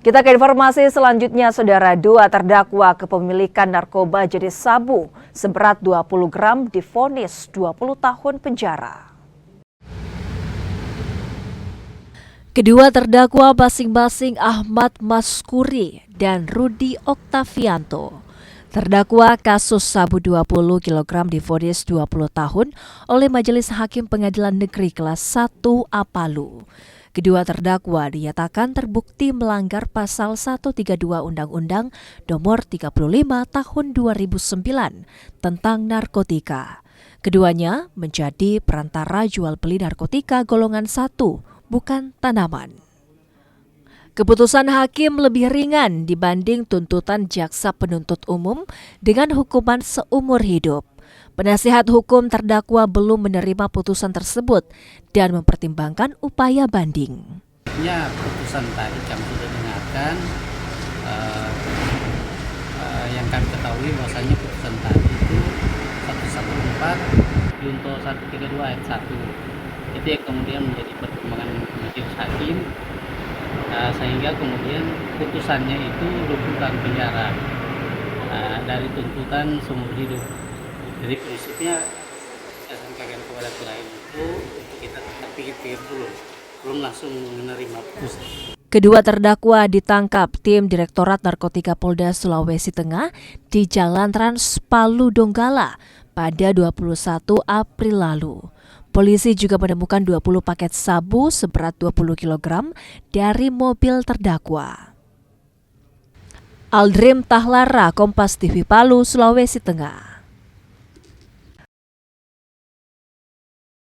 Kita ke informasi selanjutnya, Saudara. Dua terdakwa kepemilikan narkoba jenis sabu seberat 20 gram divonis 20 tahun penjara. Kedua terdakwa masing-masing Ahmad Maskuri dan Rudi Oktavianto. Terdakwa kasus sabu 20 kg divonis 20 tahun oleh Majelis Hakim Pengadilan Negeri Kelas 1 Palu. Kedua terdakwa dinyatakan terbukti melanggar pasal 132 Undang-Undang Nomor 35 Tahun 2009 tentang narkotika. Keduanya menjadi perantara jual beli narkotika golongan 1, bukan tanaman. Keputusan hakim lebih ringan dibanding tuntutan jaksa penuntut umum dengan hukuman seumur hidup. Penasihat hukum terdakwa belum menerima putusan tersebut dan mempertimbangkan upaya banding. Ya, putusan tadi kami sudah dengarkan. Yang kami ketahui bahwasanya putusan tadi itu 114 junto 132 ayat 1. Itu yang kemudian menjadi pertimbangan majelis hakim, sehingga kemudian putusannya itu 20 tahun penjara dari tuntutan seumur hidup. Jadi prinsipnya saya sampaikan kepada klien itu untuk kita pikir-pikir dulu, belum langsung menerima putusan. Kedua terdakwa ditangkap tim Direktorat Narkotika Polda Sulawesi Tengah di Jalan Trans Palu Donggala pada 21 April lalu. Polisi juga menemukan 20 paket sabu seberat 20 kg dari mobil terdakwa. Aldrim Tahlara, Kompas TV Palu, Sulawesi Tengah.